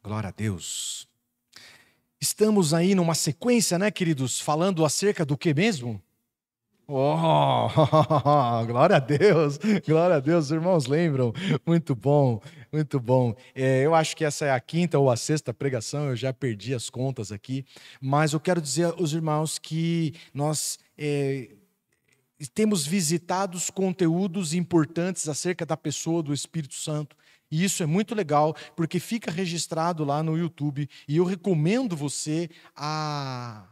Glória a Deus. Estamos aí numa sequência, né, queridos, falando acerca do que mesmo? Oh, glória a Deus, os irmãos lembram, muito bom, muito bom. Eu acho que essa é a quinta ou a sexta pregação, eu já perdi as contas aqui, mas eu quero dizer aos irmãos que nós temos visitado os conteúdos importantes acerca da pessoa do Espírito Santo. E isso é muito legal, porque fica registrado lá no YouTube. E eu recomendo você a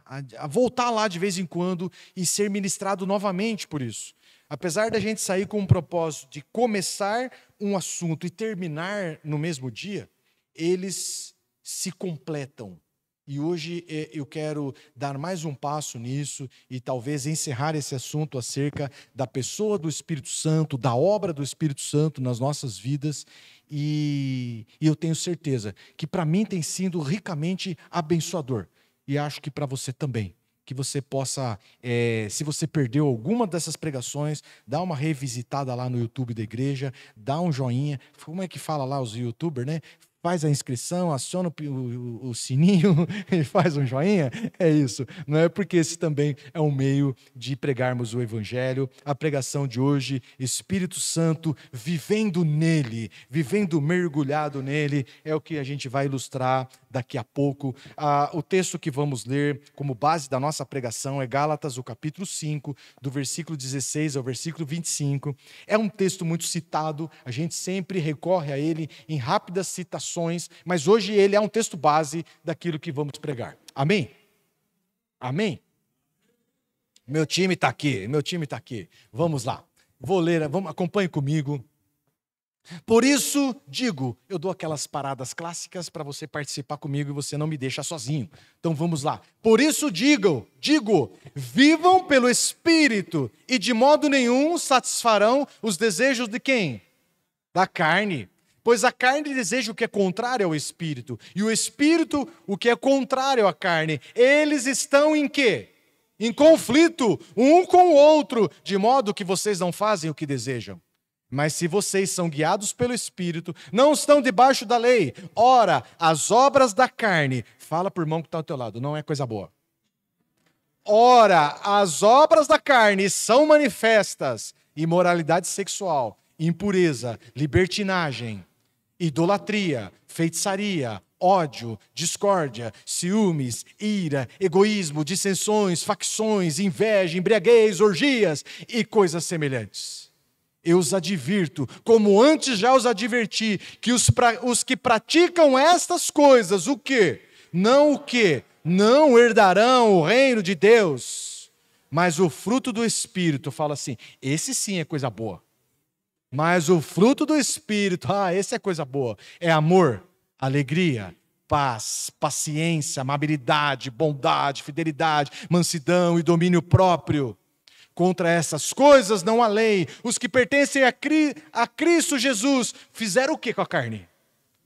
voltar lá de vez em quando e ser ministrado novamente por isso. Apesar da gente sair com um propósito de começar um assunto e terminar no mesmo dia, eles se completam. E hoje eu quero dar mais um passo nisso e talvez encerrar esse assunto acerca da pessoa do Espírito Santo, da obra do Espírito Santo nas nossas vidas. E eu tenho certeza que para mim tem sido ricamente abençoador. E acho que para você também. Que você possa, se você perdeu alguma dessas pregações, dá uma revisitada lá no YouTube da igreja, dá um joinha. Como é que fala lá os youtubers, né? Faz a inscrição, aciona o sininho e faz um joinha. É isso, não é? Porque esse também é um meio de pregarmos o Evangelho. A pregação de hoje, Espírito Santo vivendo nele, vivendo mergulhado nele, é o que a gente vai ilustrar daqui a pouco. O texto que vamos ler como base da nossa pregação é Gálatas, o capítulo 5, do versículo 16 ao versículo 25. É um texto muito citado, a gente sempre recorre a ele em rápidas citações, mas hoje ele é um texto base daquilo que vamos pregar. Amém? Amém? Meu time está aqui. Vamos lá. Vou ler, acompanhe comigo. Por isso digo, eu dou aquelas paradas clássicas para você participar comigo e você não me deixa sozinho. Então vamos lá. Por isso digo, vivam pelo Espírito e de modo nenhum satisfarão os desejos de quem? Da carne. Pois a carne deseja o que é contrário ao Espírito, e o Espírito o que é contrário à carne. Eles estão em quê? Em conflito um com o outro, de modo que vocês não fazem o que desejam. Mas se vocês são guiados pelo Espírito, não estão debaixo da lei. Ora, as obras da carne, fala por irmão que está ao teu lado, não é coisa boa. Ora, as obras da carne são manifestas: imoralidade sexual, impureza, libertinagem, idolatria, feitiçaria, ódio, discórdia, ciúmes, ira, egoísmo, dissensões, facções, inveja, embriaguez, orgias e coisas semelhantes. Eu os advirto, como antes já os adverti, que os que praticam estas coisas, o quê? Não herdarão o reino de Deus. Mas o fruto do Espírito, fala assim, esse sim é coisa boa. Mas o fruto do Espírito, esse é coisa boa. É amor, alegria, paz, paciência, amabilidade, bondade, fidelidade, mansidão e domínio próprio. Contra essas coisas não há lei. Os que pertencem a Cristo Jesus fizeram o que com a carne?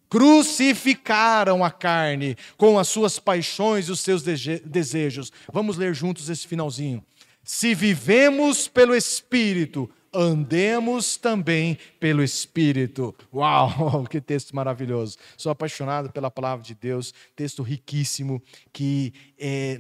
Crucificaram a carne com as suas paixões e os seus desejos. Vamos ler juntos esse finalzinho. Se vivemos pelo Espírito, andemos também pelo Espírito. Uau, que texto maravilhoso. Sou apaixonado pela palavra de Deus, texto riquíssimo que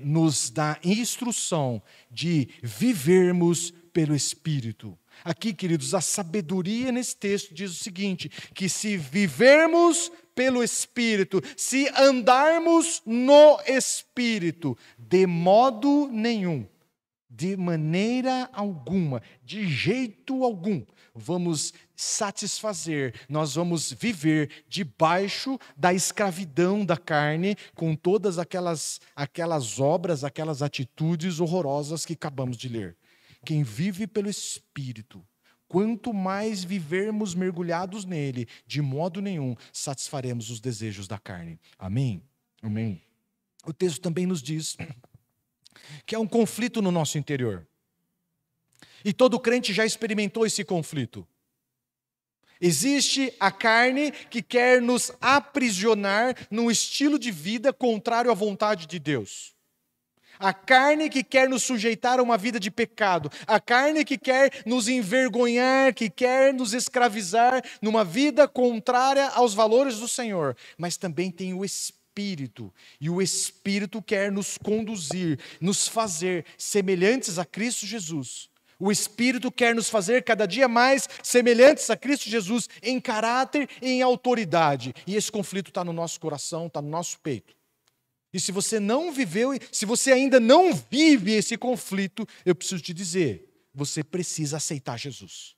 nos dá instrução de vivermos pelo Espírito. Aqui, queridos, a sabedoria nesse texto diz o seguinte, que se vivermos pelo Espírito, se andarmos no Espírito, de modo nenhum, de maneira alguma, de jeito algum, vamos satisfazer, nós vamos viver debaixo da escravidão da carne, com todas aquelas obras, aquelas atitudes horrorosas que acabamos de ler. Quem vive pelo Espírito, quanto mais vivermos mergulhados nele, de modo nenhum satisfaremos os desejos da carne. Amém? Amém. O texto também nos diz que há um conflito no nosso interior. E todo crente já experimentou esse conflito. Existe a carne que quer nos aprisionar num estilo de vida contrário à vontade de Deus. A carne que quer nos sujeitar a uma vida de pecado. A carne que quer nos envergonhar, que quer nos escravizar numa vida contrária aos valores do Senhor. Mas também tem o Espírito. E o Espírito quer nos conduzir, nos fazer semelhantes a Cristo Jesus. O Espírito quer nos fazer cada dia mais semelhantes a Cristo Jesus em caráter e em autoridade. E esse conflito está no nosso coração, está no nosso peito. E se você não viveu, se você ainda não vive esse conflito, eu preciso te dizer, você precisa aceitar Jesus.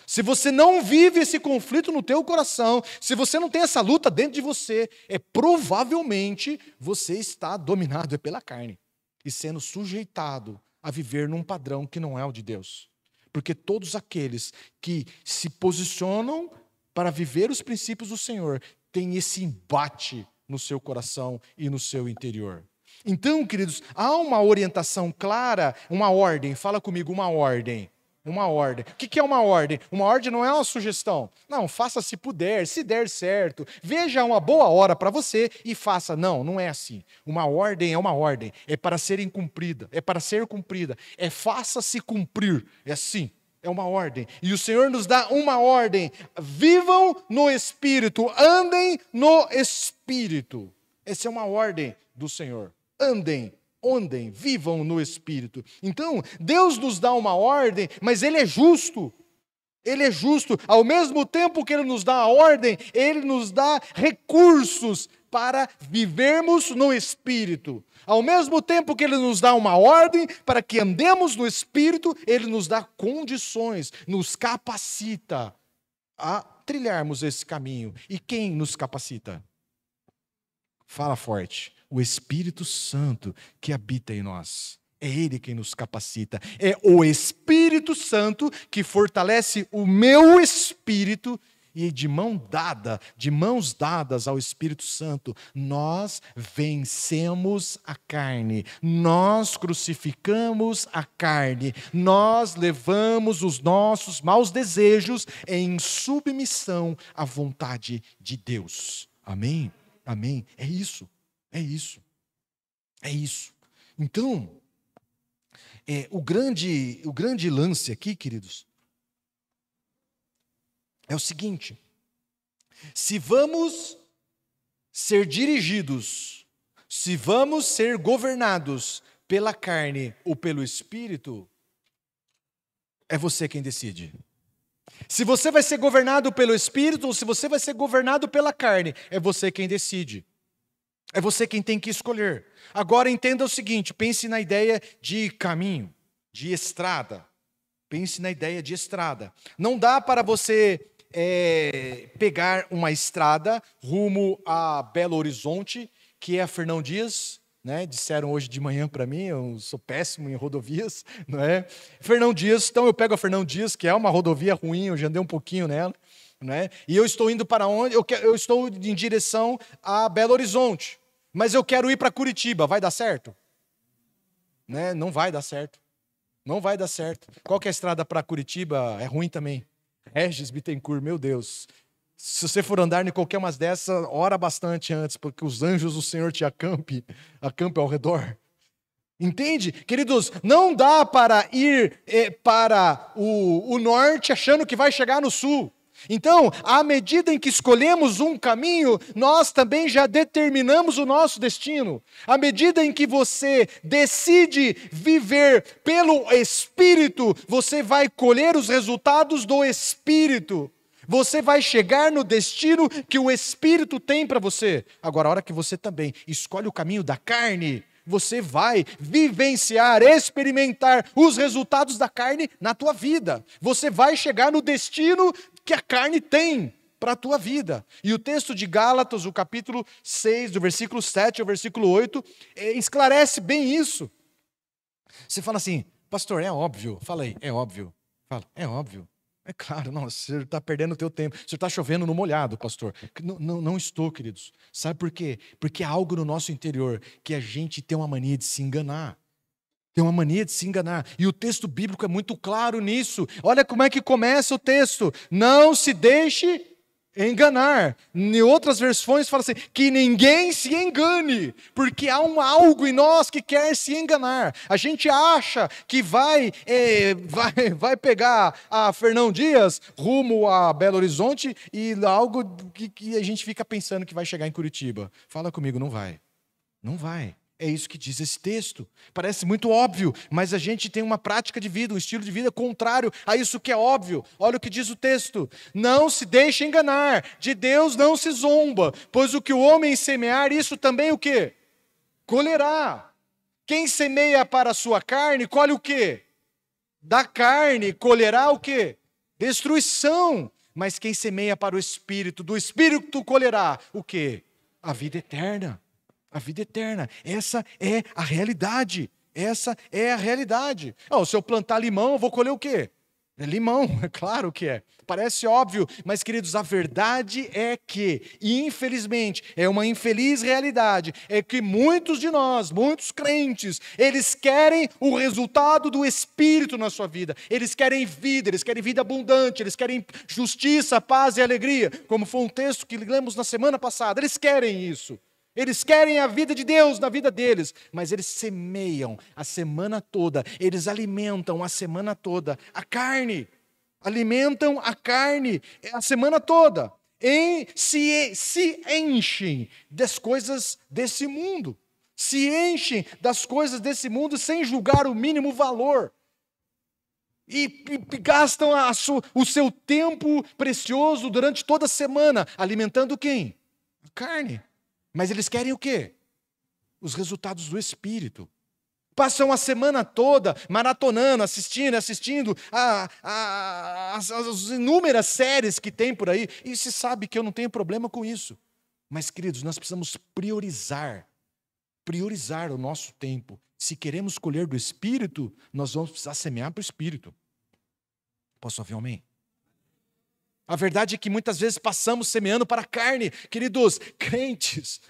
Se você não vive esse conflito no teu coração, se você não tem essa luta dentro de você, provavelmente você está dominado pela carne e sendo sujeitado a viver num padrão que não é o de Deus. Porque todos aqueles que se posicionam para viver os princípios do Senhor têm esse embate no seu coração e no seu interior. Então, queridos, há uma orientação clara, uma ordem. Fala comigo, uma ordem. Uma ordem. O que é uma ordem? Uma ordem não é uma sugestão. Não, faça se puder, se der certo. Veja uma boa hora para você e faça. Não, não é assim. Uma ordem é uma ordem. É para ser cumprida. É para ser cumprida. É faça-se cumprir. É assim. É uma ordem. E o Senhor nos dá uma ordem. Vivam no Espírito. Andem no Espírito. Essa é uma ordem do Senhor. Andem, vivam no Espírito. Então, Deus nos dá uma ordem, mas Ele é justo. Ele é justo. Ao mesmo tempo que Ele nos dá a ordem, Ele nos dá recursos para vivermos no Espírito. Ao mesmo tempo que Ele nos dá uma ordem para que andemos no Espírito, Ele nos dá condições, nos capacita a trilharmos esse caminho. E quem nos capacita? Fala forte. O Espírito Santo que habita em nós. É Ele quem nos capacita. É o Espírito Santo que fortalece o meu espírito. E de mãos dadas ao Espírito Santo, nós vencemos a carne, nós crucificamos a carne, nós levamos os nossos maus desejos em submissão à vontade de Deus. Amém? Amém? É isso. Então, o grande lance aqui, queridos, é o seguinte: se vamos ser dirigidos, se vamos ser governados pela carne ou pelo Espírito, é você quem decide. Se você vai ser governado pelo Espírito ou se você vai ser governado pela carne, é você quem decide. É você quem tem que escolher. Agora entenda o seguinte, pense na ideia de caminho, de estrada. Pense na ideia de estrada. Não dá para você pegar uma estrada rumo a Belo Horizonte, que é a Fernão Dias, né? Disseram hoje de manhã para mim, eu sou péssimo em rodovias, não é? Fernão Dias, então eu pego a Fernão Dias, que é uma rodovia ruim, eu já andei um pouquinho nela, né? E eu estou indo para onde? Eu estou em direção a Belo Horizonte, mas eu quero ir para Curitiba, vai dar certo? Né? Não vai dar certo. Não vai dar certo. Qual que é a estrada para Curitiba? É ruim também. Regis Bittencourt, meu Deus. Se você for andar em qualquer uma dessas, ora bastante antes, porque os anjos do Senhor te acampe ao redor. Entende? Queridos, não dá para ir para o norte achando que vai chegar no sul. Então, à medida em que escolhemos um caminho, nós também já determinamos o nosso destino. À medida em que você decide viver pelo Espírito, você vai colher os resultados do Espírito. Você vai chegar no destino que o Espírito tem para você. Agora, a hora que você também escolhe o caminho da carne, você vai vivenciar, experimentar os resultados da carne na tua vida. Você vai chegar no destino que a carne tem para a tua vida. E o texto de Gálatas, o capítulo 6, do versículo 7 ao versículo 8, esclarece bem isso. Você fala assim, pastor, é óbvio. Fala aí, é óbvio. Fala, é óbvio. É claro, não, você está perdendo o teu tempo. Você está chovendo no molhado, pastor. Não estou, queridos. Sabe por quê? Porque há algo no nosso interior que a gente tem uma mania de se enganar. Tem uma mania de se enganar. E o texto bíblico é muito claro nisso. Olha como é que começa o texto. Não se deixe Enganar. Em outras versões fala assim, que ninguém se engane, porque há algo em nós que quer se enganar. A gente acha que vai pegar a Fernão Dias rumo a Belo Horizonte e algo que a gente fica pensando que vai chegar em Curitiba. Fala comigo, não vai. Não vai. É isso que diz esse texto. Parece muito óbvio, mas a gente tem uma prática de vida, um estilo de vida contrário a isso que é óbvio. Olha o que diz o texto. Não se deixe enganar, de Deus não se zomba, pois o que o homem semear, isso também o quê? Colherá. Quem semeia para a sua carne, colhe o quê? Da carne colherá o quê? Destruição. Mas quem semeia para o Espírito, do Espírito colherá o quê? A vida eterna. A vida eterna. Essa é a realidade. Essa é a realidade. Se eu plantar limão, eu vou colher o quê? Limão, é claro que é. Parece óbvio, mas queridos, a verdade é que, infelizmente, é uma infeliz realidade, é que muitos de nós, muitos crentes, eles querem o resultado do Espírito na sua vida. Eles querem vida abundante, eles querem justiça, paz e alegria, como foi um texto que lemos na semana passada. Eles querem isso. Eles querem a vida de Deus na vida deles, mas eles semeiam a semana toda, eles alimentam a semana toda a carne, alimentam a carne a semana toda, se enchem das coisas desse mundo, se enchem das coisas desse mundo sem julgar o mínimo valor, e gastam o seu tempo precioso durante toda a semana, alimentando quem? A carne. Mas eles querem o quê? Os resultados do Espírito. Passam a semana toda maratonando, assistindo as inúmeras séries que tem por aí. E se sabe que eu não tenho problema com isso. Mas, queridos, nós precisamos priorizar o nosso tempo. Se queremos colher do Espírito, nós vamos precisar semear para o Espírito. Posso ouvir um amém? A verdade é que muitas vezes passamos semeando para a carne. Queridos, crentes,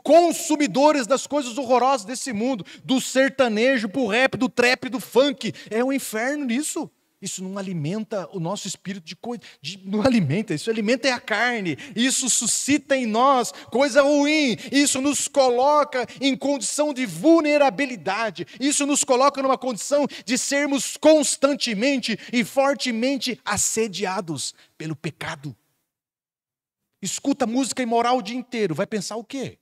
consumidores das coisas horrorosas desse mundo, do sertanejo, pro rap, do trap, do funk. É um inferno nisso. Isso não alimenta o nosso espírito não alimenta, isso alimenta a carne. Isso suscita em nós coisa ruim. Isso nos coloca em condição de vulnerabilidade. Isso nos coloca numa condição de sermos constantemente e fortemente assediados pelo pecado. Escuta música imoral o dia inteiro, vai pensar o quê?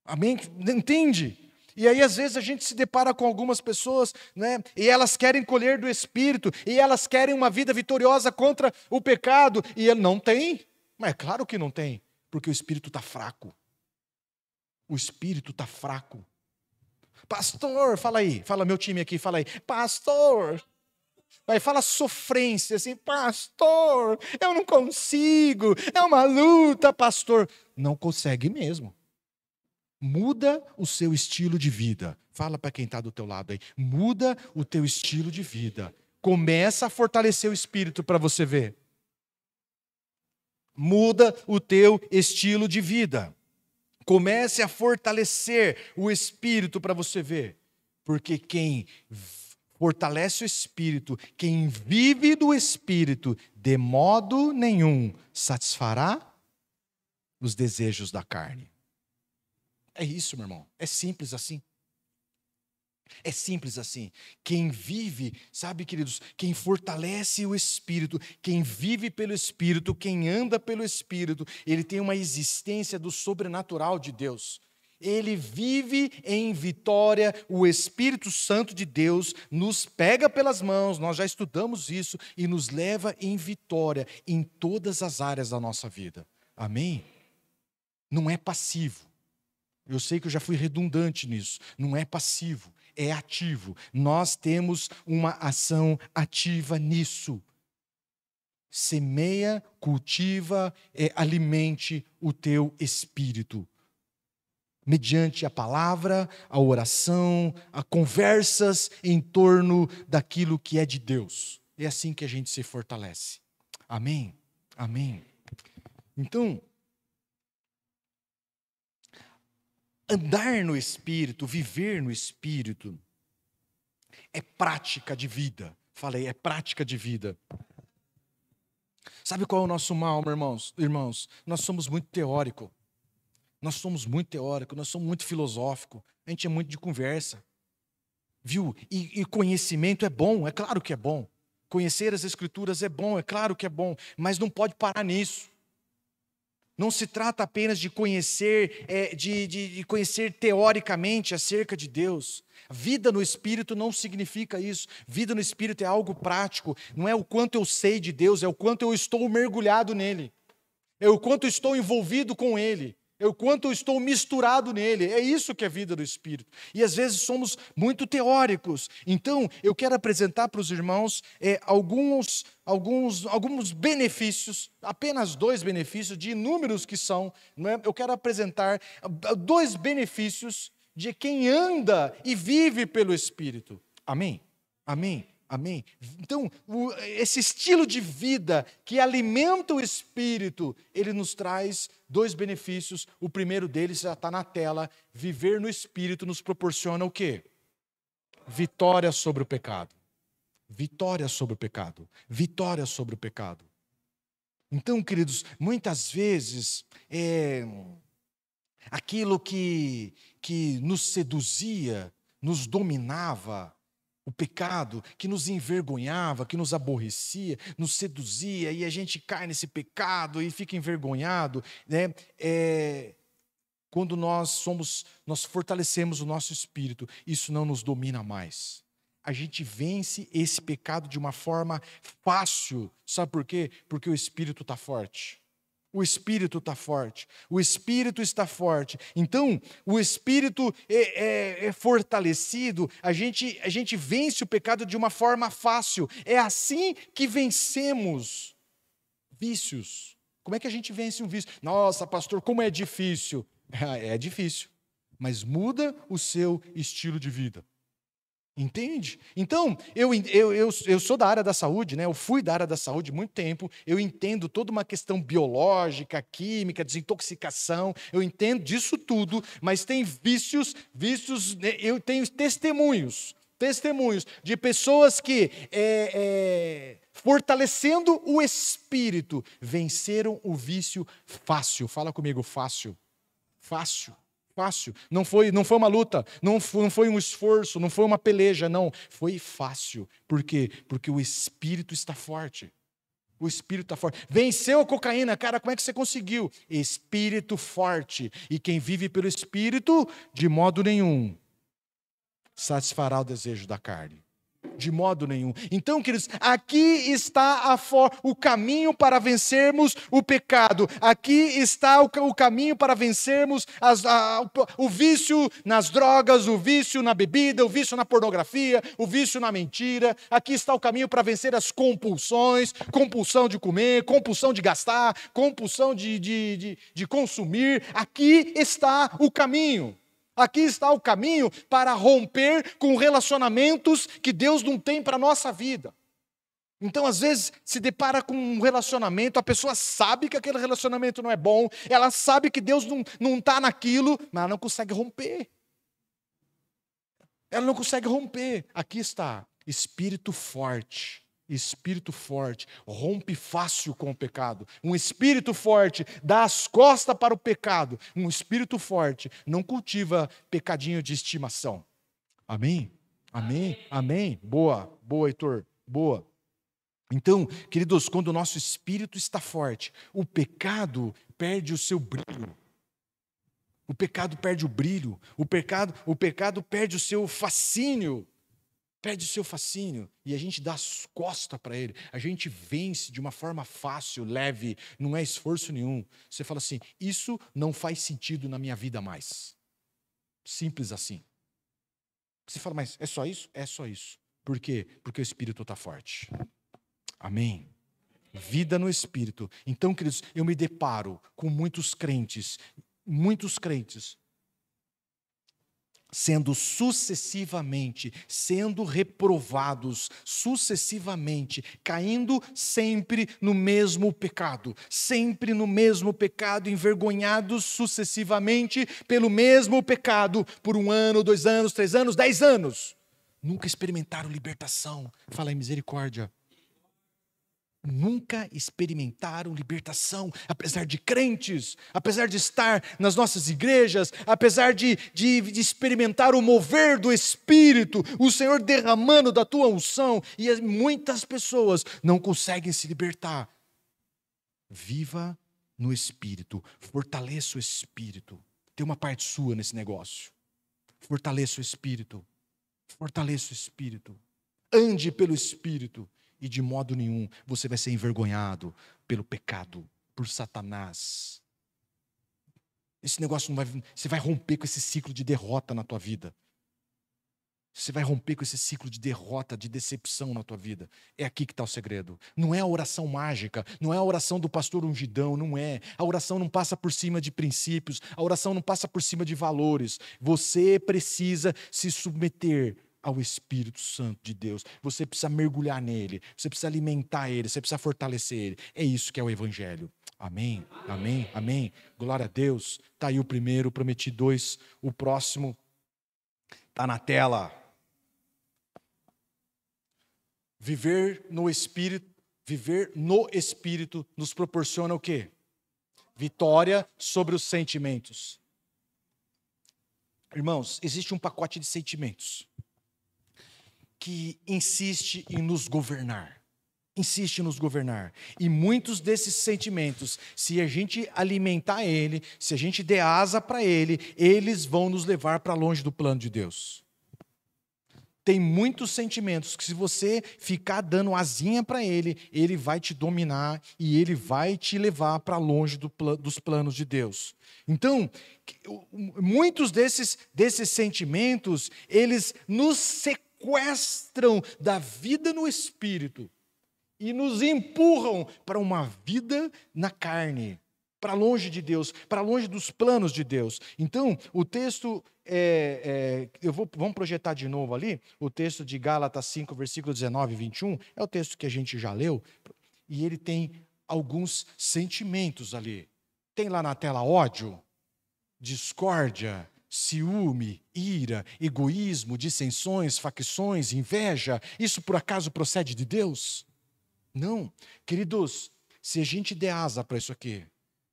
Amém? Entende? E aí, às vezes, a gente se depara com algumas pessoas, né? E elas querem colher do Espírito, e elas querem uma vida vitoriosa contra o pecado, e ele não tem. Mas é claro que não tem, porque o Espírito está fraco. O Espírito está fraco. Pastor, fala aí, fala meu time aqui, fala aí. Pastor, aí fala sofrência, assim, pastor, eu não consigo, é uma luta, pastor. Não consegue mesmo. Muda o seu estilo de vida. Fala para quem está do teu lado aí. Muda o teu estilo de vida. Começa a fortalecer o espírito para você ver. Muda o teu estilo de vida. Comece a fortalecer o espírito para você ver. Porque quem fortalece o espírito, quem vive do espírito, de modo nenhum satisfará os desejos da carne. É isso, meu irmão. É simples assim. É simples assim. Quem vive, sabe, queridos, quem fortalece o Espírito, quem vive pelo Espírito, quem anda pelo Espírito, ele tem uma existência do sobrenatural de Deus. Ele vive em vitória, o Espírito Santo de Deus nos pega pelas mãos, nós já estudamos isso, e nos leva em vitória em todas as áreas da nossa vida. Amém? Não é passivo. Eu sei que eu já fui redundante nisso. Não é passivo, é ativo. Nós temos uma ação ativa nisso. Semeia, cultiva, alimente o teu espírito. Mediante a palavra, a oração, a conversas em torno daquilo que é de Deus. É assim que a gente se fortalece. Amém? Amém. Então, andar no Espírito, viver no Espírito, é prática de vida. Falei, é prática de vida. Sabe qual é o nosso mal, meus irmãos? Irmãos, nós somos muito teóricos. Nós somos muito filosóficos. A gente é muito de conversa. Viu? E conhecimento é bom, é claro que é bom. Conhecer as Escrituras é bom, é claro que é bom. Mas não pode parar nisso. Não se trata apenas de conhecer, de conhecer teoricamente acerca de Deus. Vida no Espírito não significa isso. Vida no Espírito é algo prático. Não é o quanto eu sei de Deus, é o quanto eu estou mergulhado nele. É o quanto eu estou envolvido com ele. É o quanto eu estou misturado nele. É isso que é vida do Espírito. E às vezes somos muito teóricos. Então, eu quero apresentar para os irmãos alguns benefícios, apenas 2 benefícios, de inúmeros que são. Não é? Eu quero apresentar 2 benefícios de quem anda e vive pelo Espírito. Amém? Amém? Amém? Então, esse estilo de vida que alimenta o Espírito, ele nos traz 2 benefícios. O primeiro deles já está na tela. Viver no Espírito nos proporciona o quê? Vitória sobre o pecado. Vitória sobre o pecado. Vitória sobre o pecado. Então, queridos, muitas vezes, aquilo que nos seduzia, nos dominava, o pecado que nos envergonhava, que nos aborrecia, nos seduzia, e a gente cai nesse pecado e fica envergonhado, né? Quando nós fortalecemos o nosso espírito, isso não nos domina mais. A gente vence esse pecado de uma forma fácil. Sabe por quê? Porque o espírito está forte. O Espírito está forte. O Espírito está forte. Então, o Espírito é fortalecido. A gente vence o pecado de uma forma fácil. É assim que vencemos vícios. Como é que a gente vence um vício? Nossa, pastor, como é difícil. É difícil. Mas muda o seu estilo de vida. Entende? Então, eu sou da área da saúde, né? Eu fui da área da saúde há muito tempo, eu entendo toda uma questão biológica, química, desintoxicação, eu entendo disso tudo, mas tem vícios, eu tenho testemunhos de pessoas que, fortalecendo o espírito, venceram o vício fácil. Fala comigo, fácil. Fácil. Fácil, não foi uma luta, não foi um esforço, não foi uma peleja, não, foi fácil. Por quê? Porque o Espírito está forte. O Espírito está forte. Venceu a cocaína, cara, como é que você conseguiu? Espírito forte. E quem vive pelo Espírito, de modo nenhum, satisfará o desejo da carne. De modo nenhum. Então, queridos, aqui está o caminho para vencermos o pecado. Aqui está o caminho para vencermos o vício nas drogas, o vício na bebida, o vício na pornografia, o vício na mentira. Aqui está o caminho para vencer as compulsões, compulsão de comer, compulsão de gastar, compulsão de consumir. Aqui está o caminho. Aqui está o caminho para romper com relacionamentos que Deus não tem para a nossa vida. Então, às vezes, se depara com um relacionamento, a pessoa sabe que aquele relacionamento não é bom, ela sabe que Deus não está naquilo, mas ela não consegue romper. Ela não consegue romper. Aqui está, espírito forte. Espírito forte, rompe fácil com o pecado. Um espírito forte dá as costas para o pecado. Um espírito forte não cultiva pecadinho de estimação. Amém? Amém? Amém? Boa, Heitor, boa. Então, queridos, quando o nosso espírito está forte, o pecado perde o seu brilho. O pecado perde o brilho. O pecado perde o seu fascínio. Perde o seu fascínio e a gente dá as costas para ele. A gente vence de uma forma fácil, leve, não é esforço nenhum. Você fala assim, isso não faz sentido na minha vida mais. Simples assim. Você fala, mas é só isso? É só isso. Por quê? Porque o Espírito está forte. Amém? Vida no Espírito. Então, queridos, eu me deparo com muitos crentes, sendo reprovados sucessivamente, caindo sempre no mesmo pecado, envergonhados sucessivamente pelo mesmo pecado, por 1 ano, 2 anos, 3 anos, 10 anos. Nunca experimentaram libertação. Fala em misericórdia. Nunca experimentaram libertação, apesar de crentes, apesar de estar nas nossas igrejas, apesar de experimentar o mover do Espírito, o Senhor derramando da tua unção, e muitas pessoas não conseguem se libertar. Viva no Espírito, fortaleça o Espírito. Tem uma parte sua nesse negócio. Fortaleça o Espírito, fortaleça o Espírito. Ande pelo Espírito. E de modo nenhum você vai ser envergonhado pelo pecado, por Satanás. Esse negócio não vai... Você vai romper com esse ciclo de derrota na tua vida. Você vai romper com esse ciclo de derrota, de decepção na tua vida. É aqui que está o segredo. Não é a oração mágica, não é a oração do pastor ungidão, não é. A oração não passa por cima de princípios, a oração não passa por cima de valores. Você precisa se submeter ao Espírito Santo de Deus. Você precisa mergulhar nele, você precisa alimentar ele, você precisa fortalecer ele. É isso que é o Evangelho. Amém, amém, amém. Glória a Deus. Está aí o primeiro, prometi 2. O próximo está na tela. Viver no Espírito nos proporciona o quê? Vitória sobre os sentimentos. Irmãos, existe um pacote de sentimentos que insiste em nos governar. Insiste em nos governar. E muitos desses sentimentos, se a gente alimentar ele, se a gente der asa para ele, eles vão nos levar para longe do plano de Deus. Tem muitos sentimentos que, se você ficar dando asinha para ele, ele vai te dominar e ele vai te levar para longe dos planos de Deus. Então, muitos desses sentimentos, eles nos sequestram da vida no Espírito e nos empurram para uma vida na carne, para longe de Deus, para longe dos planos de Deus. Então, o texto, vamos projetar de novo ali, o texto de Gálatas 5, versículo 19 e 21, é o texto que a gente já leu, e ele tem alguns sentimentos ali. Tem lá na tela ódio, discórdia, ciúme, ira, egoísmo, dissensões, facções, inveja. Isso por acaso procede de Deus? Não. Queridos, se a gente der asa para isso aqui,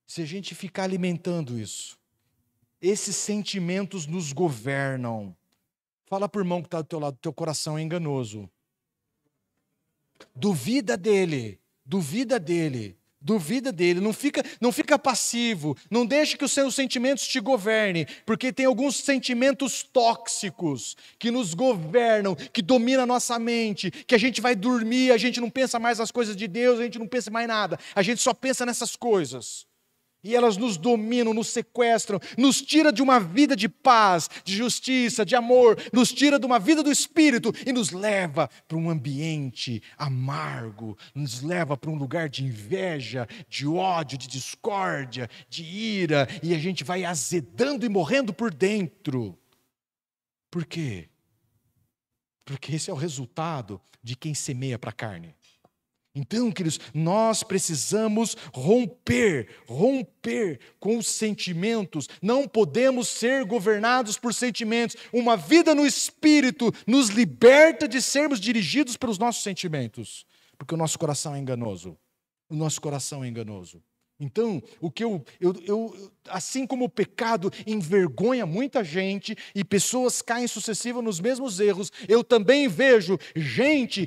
se a gente ficar alimentando isso, esses sentimentos nos governam. Fala para o irmão que está do teu lado, teu coração é enganoso. Duvida dele, duvida dele. Duvida dele, não fica passivo, não deixe que os seus sentimentos te governem, porque tem alguns sentimentos tóxicos que nos governam, que dominam a nossa mente, que a gente vai dormir, a gente não pensa mais nas coisas de Deus, a gente não pensa mais nada, a gente só pensa nessas coisas. E elas nos dominam, nos sequestram, nos tira de uma vida de paz, de justiça, de amor, nos tira de uma vida do Espírito e nos leva para um ambiente amargo, nos leva para um lugar de inveja, de ódio, de discórdia, de ira, e a gente vai azedando e morrendo por dentro. Por quê? Porque esse é o resultado de quem semeia para a carne. Então, queridos, nós precisamos romper com os sentimentos. Não podemos ser governados por sentimentos. Uma vida no Espírito nos liberta de sermos dirigidos pelos nossos sentimentos, porque o nosso coração é enganoso. O nosso coração é enganoso. Então, assim como o pecado envergonha muita gente e pessoas caem sucessivas nos mesmos erros, eu também vejo gente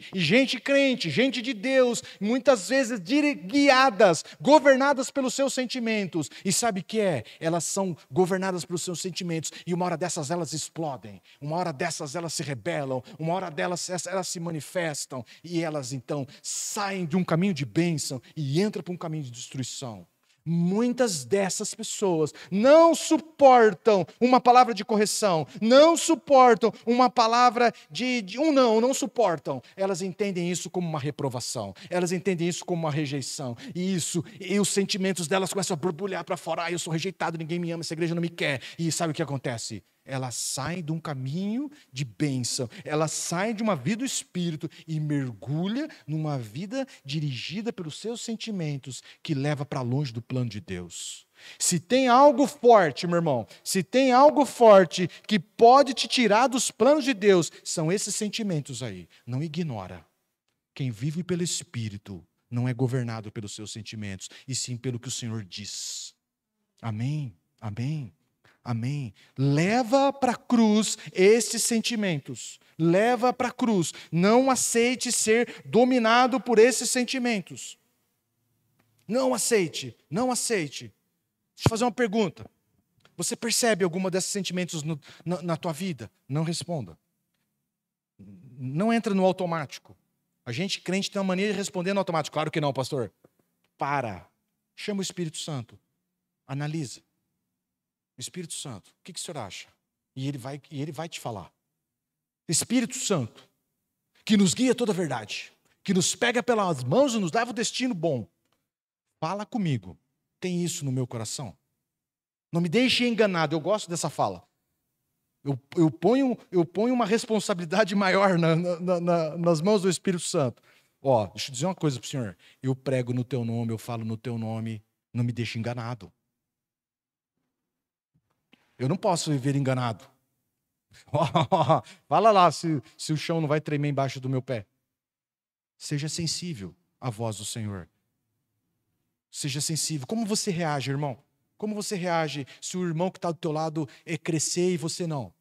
crente, gente de Deus, muitas vezes guiadas, governadas pelos seus sentimentos. E sabe o que é? Elas são governadas pelos seus sentimentos e uma hora dessas elas explodem, uma hora dessas elas se rebelam, uma hora delas elas se manifestam e elas então saem de um caminho de bênção e entram para um caminho de destruição. Muitas dessas pessoas não suportam uma palavra de correção, não suportam uma palavra não suportam. Elas entendem isso como uma reprovação, elas entendem isso como uma rejeição, e os sentimentos delas começam a borbulhar para fora. Eu sou rejeitado, ninguém me ama, essa igreja não me quer. E sabe o que acontece? ela sai de um caminho de bênção, ela sai de uma vida do Espírito e mergulha numa vida dirigida pelos seus sentimentos, que leva para longe do plano de Deus. Se tem algo forte, meu irmão, se tem algo forte que pode te tirar dos planos de Deus, são esses sentimentos aí. Não ignora. Quem vive pelo Espírito não é governado pelos seus sentimentos, e sim pelo que o Senhor diz. Amém? Amém? Amém. Leva para a cruz esses sentimentos. Leva para a cruz. Não aceite ser dominado por esses sentimentos. Não aceite. Não aceite. Deixa eu fazer uma pergunta. Você percebe alguma desses sentimentos na tua vida? Não responda. Não entra no automático. A gente crente tem uma mania de responder no automático. Claro que não, pastor. Para. Chama o Espírito Santo. Analisa. Espírito Santo, o que o senhor acha? E ele vai te falar. Espírito Santo, que nos guia toda a verdade, que nos pega pelas mãos e nos leva ao destino bom. Fala comigo. Tem isso no meu coração? Não me deixe enganado. Eu gosto dessa fala. Eu ponho uma responsabilidade maior nas mãos do Espírito Santo. Ó, deixa eu dizer uma coisa para o senhor. Eu prego no teu nome, eu falo no teu nome. Não me deixe enganado. Eu não posso viver enganado. Fala lá se o chão não vai tremer embaixo do meu pé. Seja sensível à voz do Senhor. Seja sensível. Como você reage, irmão? Como você reage se o irmão que está do teu lado crescer e você não?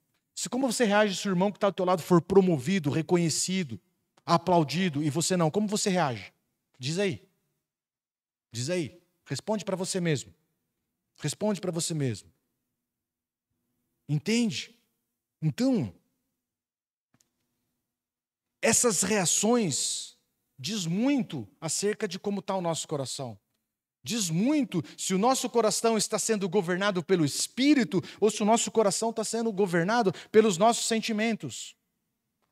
Como você reage se o irmão que está do teu lado for promovido, reconhecido, aplaudido e você não? Como você reage? Diz aí. Diz aí. Responde para você mesmo. Responde para você mesmo. Entende? Então, essas reações diz muito acerca de como está o nosso coração. Diz muito se o nosso coração está sendo governado pelo Espírito ou se o nosso coração está sendo governado pelos nossos sentimentos.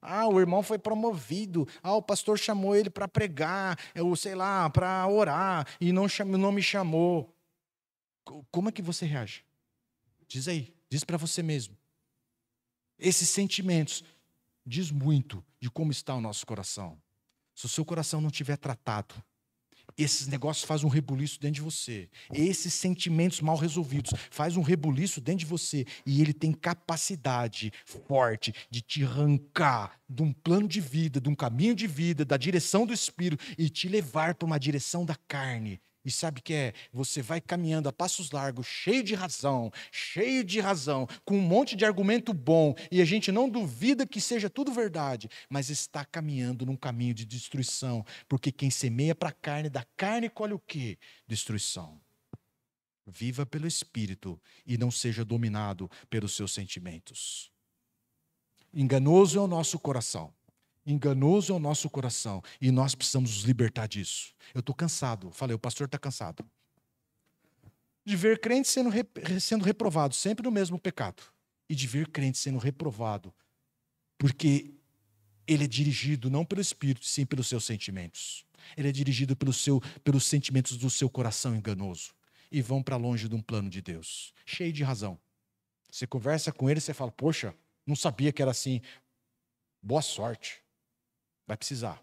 Ah, o irmão foi promovido. Ah, o pastor chamou ele para pregar, ou sei lá, para orar, e não me chamou. Como é que você reage? Diz aí. Diz para você mesmo. Esses sentimentos diz muito de como está o nosso coração. Se o seu coração não estiver tratado, esses negócios fazem um rebuliço dentro de você. Esses sentimentos mal resolvidos fazem um rebuliço dentro de você. E ele tem capacidade forte de te arrancar de um plano de vida, de um caminho de vida, da direção do Espírito e te levar para uma direção da carne. E sabe o que é? Você vai caminhando a passos largos, cheio de razão, com um monte de argumento bom, e a gente não duvida que seja tudo verdade, mas está caminhando num caminho de destruição, porque quem semeia para a carne, da carne colhe o quê? Destruição. Viva pelo Espírito e não seja dominado pelos seus sentimentos. Enganoso é o nosso coração. Enganoso é o nosso coração. E nós precisamos nos libertar disso. Eu estou cansado. Falei, o pastor está cansado. De ver crente sendo reprovado, sempre no mesmo pecado. E de ver crente sendo reprovado, porque ele é dirigido não pelo Espírito, sim pelos seus sentimentos. Ele é dirigido pelos sentimentos do seu coração enganoso. E vão para longe de um plano de Deus. Cheio de razão. Você conversa com ele e você fala, poxa, não sabia que era assim. Boa sorte. Vai precisar.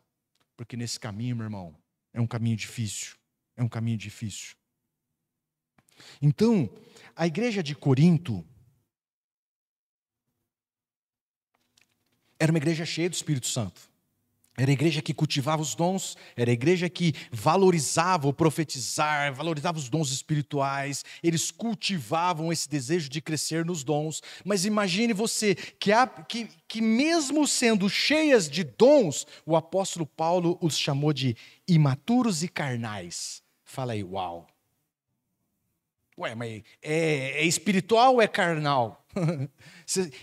Porque nesse caminho, meu irmão, é um caminho difícil. É um caminho difícil. Então, a igreja de Corinto era uma igreja cheia do Espírito Santo. Era a igreja que cultivava os dons, era a igreja que valorizava o profetizar, valorizava os dons espirituais, eles cultivavam esse desejo de crescer nos dons. Mas imagine você que mesmo sendo cheias de dons, o apóstolo Paulo os chamou de imaturos e carnais. Fala aí, uau. Ué, mas é espiritual ou é carnal?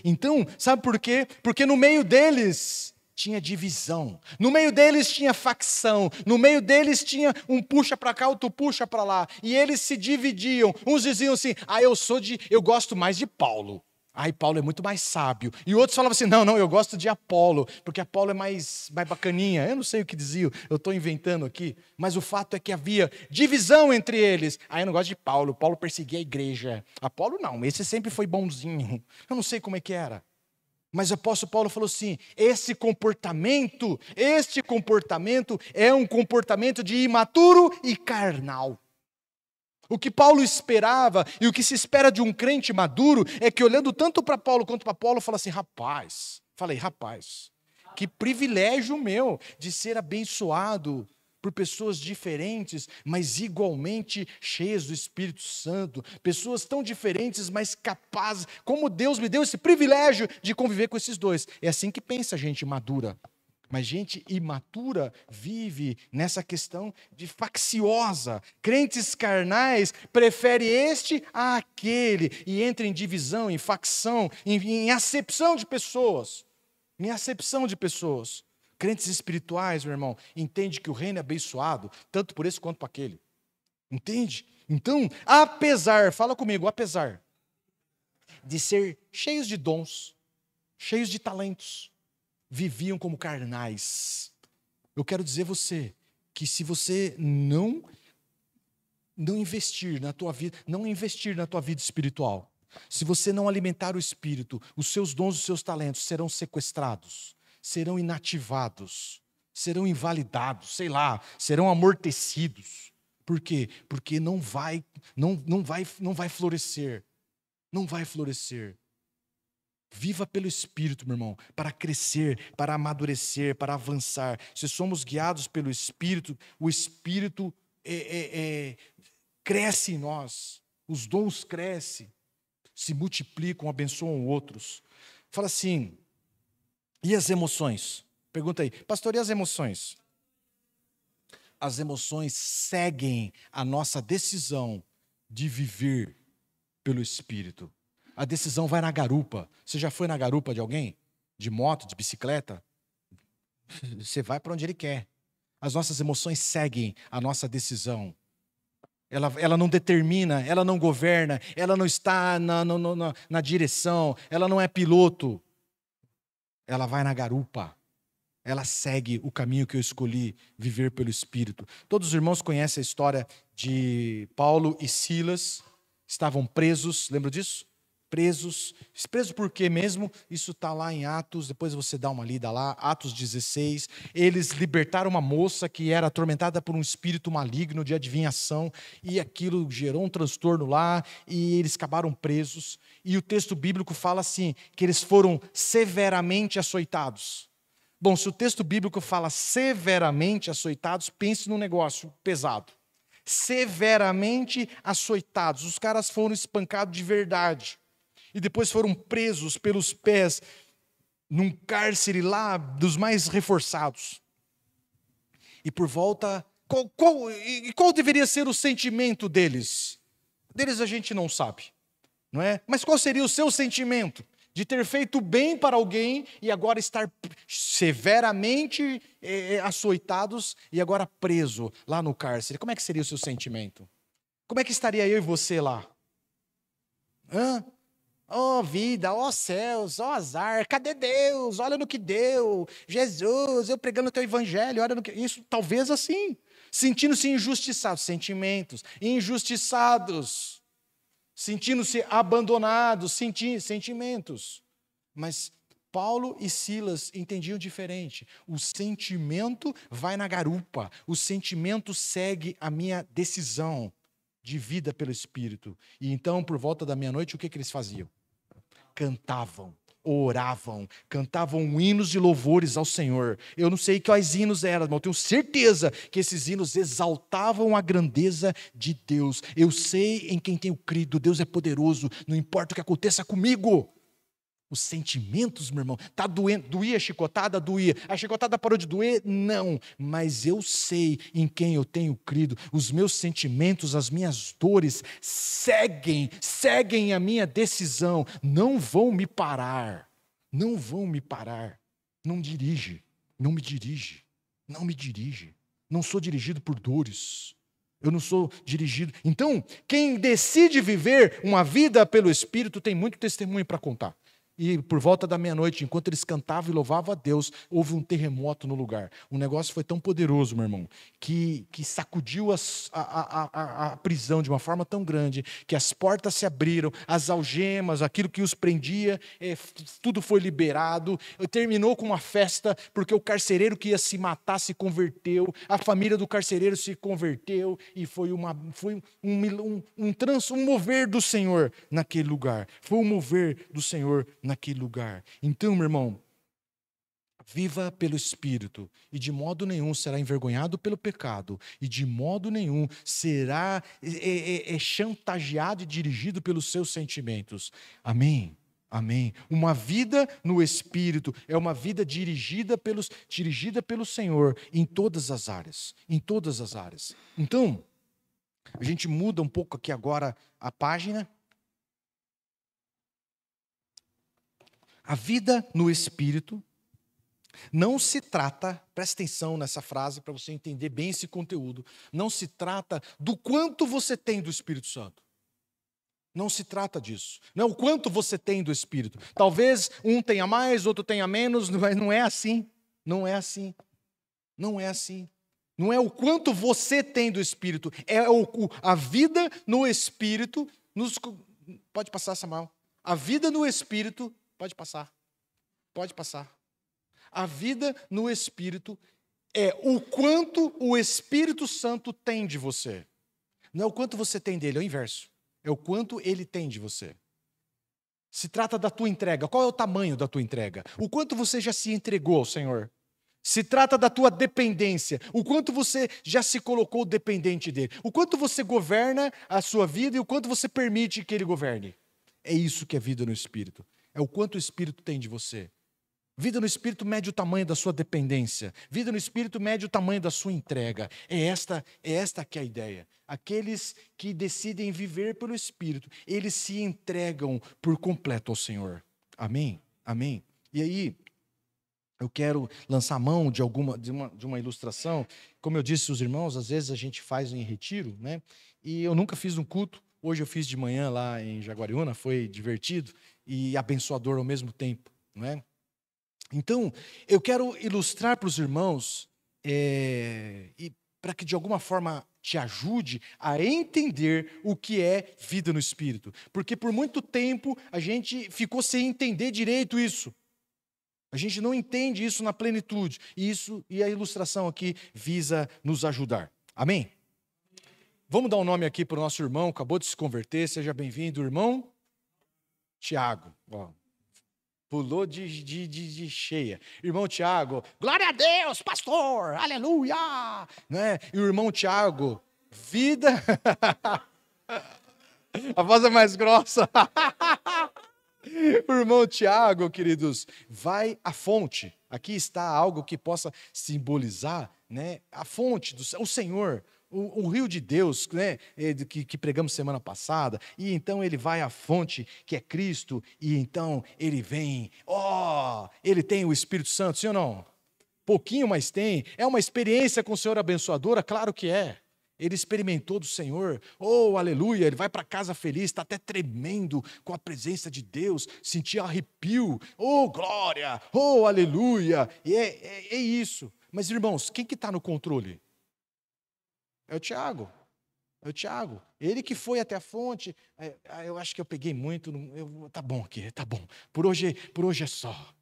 Então, sabe por quê? Porque no meio deles tinha divisão, no meio deles tinha facção, no meio deles tinha um puxa para cá, outro puxa para lá, e eles se dividiam. Uns diziam assim, eu gosto mais de Paulo. Ai, Paulo é muito mais sábio. E outros falavam assim, não, eu gosto de Apolo, porque Apolo é mais bacaninha. Eu não sei o que diziam, eu estou inventando aqui. Mas o fato é que havia divisão entre eles. Ah, eu não gosto de Paulo, Paulo perseguia a igreja. Apolo não, esse sempre foi bonzinho. Eu não sei como é que era. Mas o apóstolo Paulo falou assim, este comportamento é um comportamento de imaturo e carnal. O que Paulo esperava e o que se espera de um crente maduro é que, olhando tanto para Paulo quanto para Paulo, fala assim, rapaz, que privilégio meu de ser abençoado por pessoas diferentes, mas igualmente cheias do Espírito Santo, pessoas tão diferentes, mas capazes, como Deus me deu esse privilégio de conviver com esses dois. É assim que pensa a gente madura. Mas gente imatura vive nessa questão de facciosa. Crentes carnais preferem este a aquele e entra em divisão, em facção, em acepção de pessoas. Em acepção de pessoas. Crentes espirituais, meu irmão, entende que o reino é abençoado, tanto por esse quanto por aquele. Entende? Então, fala comigo, apesar de ser cheios de dons, cheios de talentos, viviam como carnais. Eu quero dizer a você que se você não investir na tua vida espiritual, se você não alimentar o espírito, os seus dons, os seus talentos serão sequestrados, serão inativados, serão invalidados, serão amortecidos. Por quê? Porque não vai florescer. Não vai florescer. Viva pelo Espírito, meu irmão, para crescer, para amadurecer, para avançar. Se somos guiados pelo Espírito, o Espírito cresce em nós, os dons crescem, se multiplicam, abençoam outros. Fala assim, e as emoções? Pergunta aí, pastor, e as emoções? As emoções seguem a nossa decisão de viver pelo Espírito. A decisão vai na garupa. Você já foi na garupa de alguém? De moto, de bicicleta? Você vai para onde ele quer. As nossas emoções seguem a nossa decisão. Ela não determina, ela não governa, ela não está na direção, ela não é piloto. Ela vai na garupa. Ela segue o caminho que eu escolhi, viver pelo Espírito. Todos os irmãos conhecem a história de Paulo e Silas. Estavam presos, lembra disso? Presos por quê mesmo? Isso está lá em Atos, depois você dá uma lida lá, Atos 16. Eles libertaram uma moça que era atormentada por um espírito maligno de adivinhação, e aquilo gerou um transtorno lá, e eles acabaram presos. E o texto bíblico fala assim, que eles foram severamente açoitados. Bom, se o texto bíblico fala severamente açoitados, pense num negócio pesado. Severamente açoitados, os caras foram espancados de verdade. E depois foram presos pelos pés num cárcere lá dos mais reforçados. E por volta... Qual deveria ser o sentimento deles? Deles a gente não sabe, não é? Mas qual seria o seu sentimento? De ter feito bem para alguém e agora estar severamente açoitados e agora preso lá no cárcere. Como é que seria o seu sentimento? Como é que estaria eu e você lá? Oh vida, oh céus, oh azar, cadê Deus? Olha no que deu, Jesus, eu pregando o teu evangelho, olha no que... Isso, talvez assim, sentindo-se injustiçados, sentimentos, injustiçados, sentindo-se abandonados, sentimentos. Mas Paulo e Silas entendiam diferente. O sentimento vai na garupa, o sentimento segue a minha decisão de vida pelo Espírito. E então, por volta da meia-noite, o que eles faziam? Cantavam, oravam, cantavam hinos de louvores ao Senhor. Eu não sei quais hinos eram, mas eu tenho certeza que esses hinos exaltavam a grandeza de Deus. Eu sei em quem tenho crido, Deus é poderoso, não importa o que aconteça comigo. Os sentimentos, meu irmão, está doendo. Doía a chicotada? Doía. A chicotada parou de doer? Não. Mas eu sei em quem eu tenho crido. Os meus sentimentos, as minhas dores seguem a minha decisão. Não vão me parar. Não vão me parar. Não me dirige. Não me dirige. Não sou dirigido por dores. Eu não sou dirigido. Então, quem decide viver uma vida pelo Espírito tem muito testemunho para contar. E por volta da meia-noite, enquanto eles cantavam e louvavam a Deus, houve um terremoto no lugar. O negócio foi tão poderoso, meu irmão, que sacudiu a prisão de uma forma tão grande, que as portas se abriram, as algemas, aquilo que os prendia, tudo foi liberado. Terminou com uma festa, porque o carcereiro que ia se matar se converteu, a família do carcereiro se converteu, e foi um mover do Senhor naquele lugar. Foi um mover do Senhor naquele lugar. Então, meu irmão, viva pelo Espírito, e de modo nenhum será envergonhado pelo pecado, e de modo nenhum será chantageado e dirigido pelos seus sentimentos. Amém? Amém. Uma vida no Espírito é uma vida dirigida pelo Senhor em todas as áreas. Em todas as áreas. Então, a gente muda um pouco aqui agora a página. A vida no Espírito não se trata, presta atenção nessa frase para você entender bem esse conteúdo, não se trata do quanto você tem do Espírito Santo. Não se trata disso. Não é o quanto você tem do Espírito. Talvez um tenha mais, outro tenha menos, mas não é assim. Não é assim. Não é assim. Não é o quanto você tem do Espírito, é a vida no Espírito. Pode passar, Samuel. A vida no Espírito. Pode passar. Pode passar. A vida no Espírito é o quanto o Espírito Santo tem de você. Não é o quanto você tem dele, é o inverso. É o quanto ele tem de você. Se trata da tua entrega. Qual é o tamanho da tua entrega? O quanto você já se entregou ao Senhor? Se trata da tua dependência. O quanto você já se colocou dependente dele. O quanto você governa a sua vida e o quanto você permite que ele governe. É isso que é vida no Espírito. É o quanto o Espírito tem de você. Vida no Espírito mede o tamanho da sua dependência. Vida no Espírito mede o tamanho da sua entrega. É esta que é a ideia. Aqueles que decidem viver pelo Espírito, eles se entregam por completo ao Senhor. Amém? Amém? E aí, eu quero lançar mão de uma ilustração. Como eu disse aos irmãos, às vezes a gente faz em retiro, né? E eu nunca fiz um culto. Hoje eu fiz de manhã lá em Jaguariúna, foi divertido e abençoador ao mesmo tempo, não é? Então, eu quero ilustrar para os irmãos, e para que de alguma forma te ajude a entender o que é vida no Espírito. Porque por muito tempo a gente ficou sem entender direito isso. A gente não entende isso na plenitude. E a ilustração aqui visa nos ajudar. Amém? Vamos dar um nome aqui para o nosso irmão, acabou de se converter, seja bem-vindo, irmão Tiago. Pulou de cheia. Irmão Tiago, glória a Deus, pastor, aleluia! Né? E o irmão Tiago, vida... A voz é mais grossa. O irmão Tiago, queridos, vai à fonte. Aqui está algo que possa simbolizar, né, a fonte, o Senhor. O rio de Deus, né, que pregamos semana passada, e então ele vai à fonte, que é Cristo, e então ele vem, ele tem o Espírito Santo, sim ou não? Pouquinho, mas tem. É uma experiência com o Senhor abençoadora? Claro que é. Ele experimentou do Senhor, aleluia, ele vai para casa feliz, está até tremendo com a presença de Deus, sentia arrepio, glória, aleluia, e é isso. Mas irmãos, quem que está no controle? É o Tiago. É o Tiago. Ele que foi até a fonte. Eu acho que eu peguei muito. Tá bom aqui, tá bom. Por hoje é só.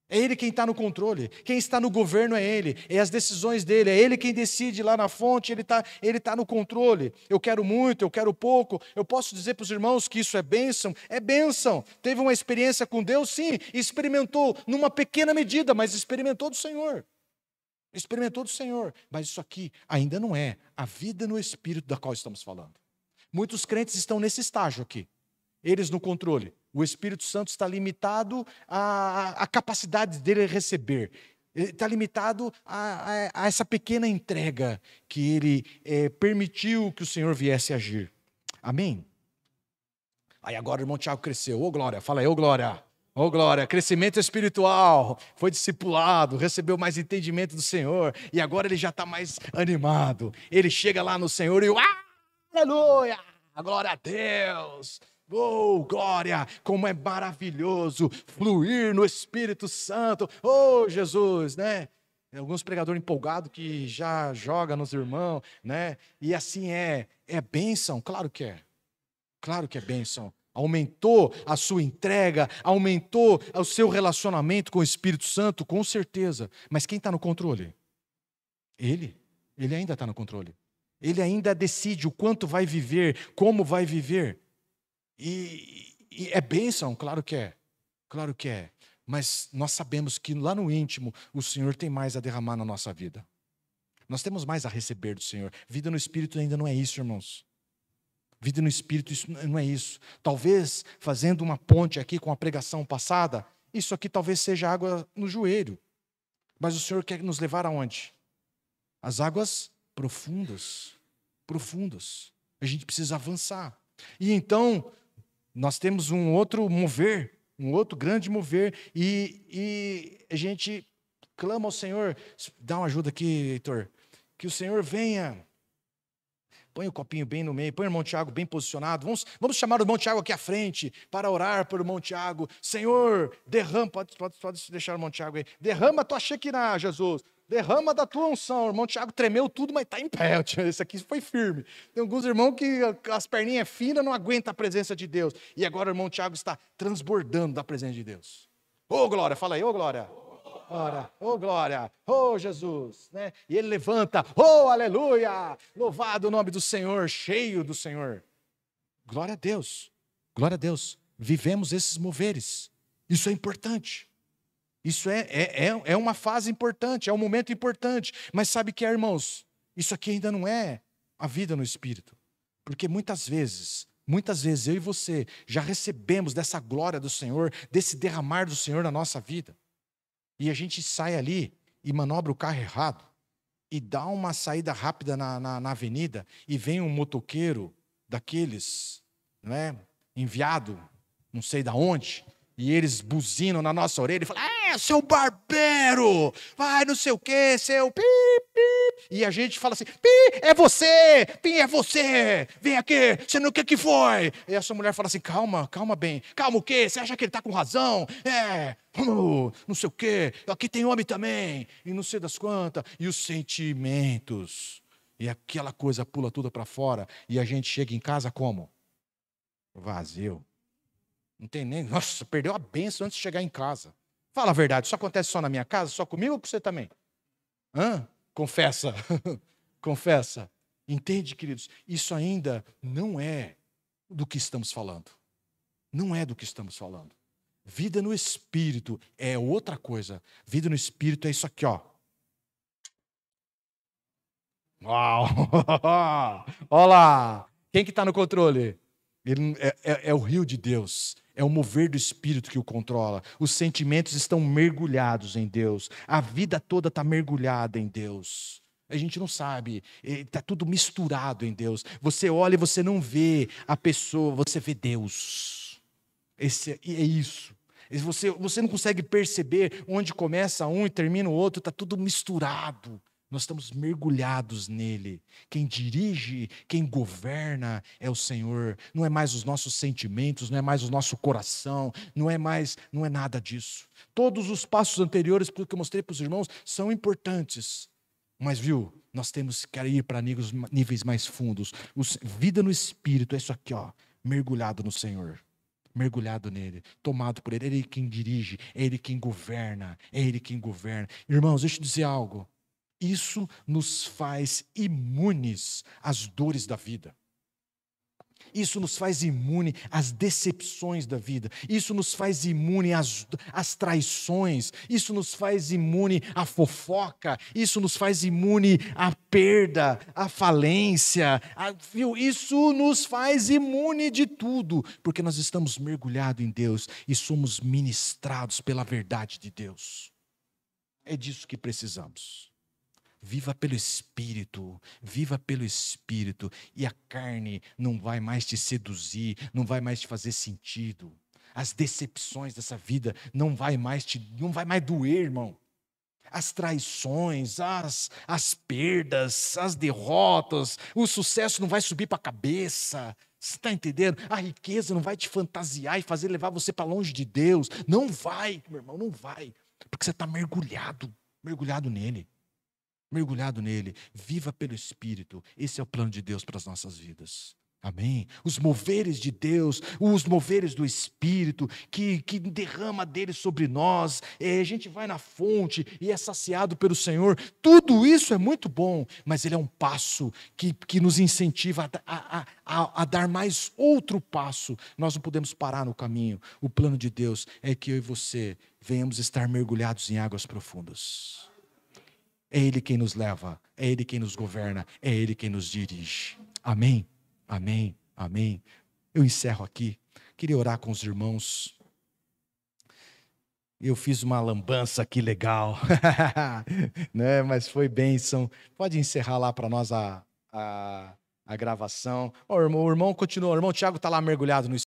É ele quem está no controle. Quem está no governo é ele. É as decisões dele. É ele quem decide lá na fonte. Ele tá no controle. Eu quero muito, eu quero pouco. Eu posso dizer para os irmãos que isso é bênção? É bênção. Teve uma experiência com Deus? Sim. Experimentou numa pequena medida, mas experimentou do Senhor. Experimentou do Senhor, mas isso aqui ainda não é a vida no Espírito da qual estamos falando. Muitos crentes estão nesse estágio aqui, eles no controle. O Espírito Santo está limitado à capacidade dele receber, está limitado a essa pequena entrega que ele permitiu que o Senhor viesse agir. Amém? Aí agora o irmão Tiago cresceu. Glória, fala aí, glória. Oh, glória, crescimento espiritual, foi discipulado, recebeu mais entendimento do Senhor, e agora ele já está mais animado. Ele chega lá no Senhor e aleluia, glória a Deus. Oh, glória, como é maravilhoso fluir no Espírito Santo. Oh, Jesus, né? Alguns pregadores empolgados que já joga nos irmãos, né? E assim é bênção, claro que é bênção. Aumentou a sua entrega, aumentou o seu relacionamento com o Espírito Santo, com certeza. Mas quem está no controle? Ele. Ele ainda está no controle. Ele ainda decide o quanto vai viver, como vai viver. E é bênção, claro que é. Claro que é. Mas nós sabemos que lá no íntimo o Senhor tem mais a derramar na nossa vida. Nós temos mais a receber do Senhor. Vida no Espírito ainda não é isso, irmãos. Vida no Espírito, isso não é isso. Talvez, fazendo uma ponte aqui com a pregação passada, isso aqui talvez seja água no joelho. Mas o Senhor quer nos levar aonde? As águas profundas. Profundas. A gente precisa avançar. E então, nós temos um outro mover, um outro grande mover, e a gente clama ao Senhor. Dá uma ajuda aqui, Heitor. Que o Senhor venha. Põe o copinho bem no meio, põe o irmão Tiago bem posicionado. Vamos chamar o irmão Tiago aqui à frente para orar pelo irmão Tiago. Senhor, derrama, pode deixar o irmão Tiago aí. Derrama a tua Shekinah, Jesus. Derrama da tua unção. O irmão Tiago tremeu tudo, mas está em pé. Esse aqui foi firme. Tem alguns irmãos que as perninhas finas não aguentam a presença de Deus. E agora o irmão Tiago está transbordando da presença de Deus. Ô, glória, fala aí, ô, glória. Ora, oh glória, oh Jesus, né? E ele levanta, oh aleluia, louvado o nome do Senhor, cheio do Senhor. Glória a Deus, vivemos esses moveres, isso é importante, isso é uma fase importante, é um momento importante, mas sabe que, irmãos, isso aqui ainda não é a vida no Espírito, porque muitas vezes eu e você já recebemos dessa glória do Senhor, desse derramar do Senhor na nossa vida. E a gente sai ali e manobra o carro errado e dá uma saída rápida na avenida e vem um motoqueiro daqueles, não é? Enviado, não sei da onde, e eles buzinam na nossa orelha e falam: seu barbeiro, vai não sei o quê, seu pi, pi. E a gente fala assim: pi, é você, vem aqui, você não quer que foi? E essa mulher fala assim: calma bem, calma o quê? Você acha que ele está com razão? Não sei o quê, aqui tem homem também, e não sei das quantas, e os sentimentos, e aquela coisa pula tudo para fora, e a gente chega em casa como? Vazio. Não tem nem, nossa, perdeu a bênção antes de chegar em casa. Fala a verdade, isso acontece só na minha casa, só comigo ou com você também? Confessa, confessa. Entende, queridos? Isso ainda não é do que estamos falando. Não é do que estamos falando. Vida no Espírito é outra coisa. Vida no Espírito é isso aqui, ó. Uau! Olha lá! Quem que está no controle? Ele é o rio de Deus. É o mover do Espírito que o controla. Os sentimentos estão mergulhados em Deus. A vida toda está mergulhada em Deus. A gente não sabe. Está tudo misturado em Deus. Você olha e você não vê a pessoa, você vê Deus. É isso. Você não consegue perceber onde começa um e termina o outro. Está tudo misturado. Nós estamos mergulhados nele. Quem dirige, quem governa é o Senhor. Não é mais os nossos sentimentos, não é mais o nosso coração, não é nada disso. Todos os passos anteriores, pelo que eu mostrei para os irmãos, são importantes. Mas viu, nós temos que ir para níveis mais fundos. Vida no Espírito é isso aqui, ó, mergulhado no Senhor. Mergulhado nele, tomado por ele. É ele quem dirige, é ele quem governa, é ele quem governa. Irmãos, deixa eu dizer algo. Isso nos faz imunes às dores da vida. Isso nos faz imune às decepções da vida. Isso nos faz imune às traições. Isso nos faz imune à fofoca. Isso nos faz imune à perda, à falência. Isso nos faz imune de tudo, porque nós estamos mergulhados em Deus e somos ministrados pela verdade de Deus. É disso que precisamos. Viva pelo Espírito, e a carne não vai mais te seduzir, não vai mais te fazer sentido. As decepções dessa vida não vai mais doer, irmão. As traições, as perdas, as derrotas, o sucesso não vai subir para a cabeça. Você está entendendo? A riqueza não vai te fantasiar e fazer levar você para longe de Deus. Não vai, meu irmão, não vai. Porque você está mergulhado nele. Mergulhado nele. Viva pelo Espírito. Esse é o plano de Deus para as nossas vidas. Amém? Os moveres de Deus, os moveres do Espírito, que derrama dele sobre nós, a gente vai na fonte e é saciado pelo Senhor, tudo isso é muito bom, mas ele é um passo que nos incentiva a dar mais outro passo. Nós não podemos parar no caminho. O plano de Deus é que eu e você venhamos estar mergulhados em águas profundas. É Ele quem nos leva, é Ele quem nos governa, é Ele quem nos dirige. Amém? Amém, amém. Eu encerro aqui. Queria orar com os irmãos. Eu fiz uma lambança aqui legal, né? Mas foi bênção. Pode encerrar lá para nós a gravação. O irmão continua, o irmão Tiago está lá mergulhado no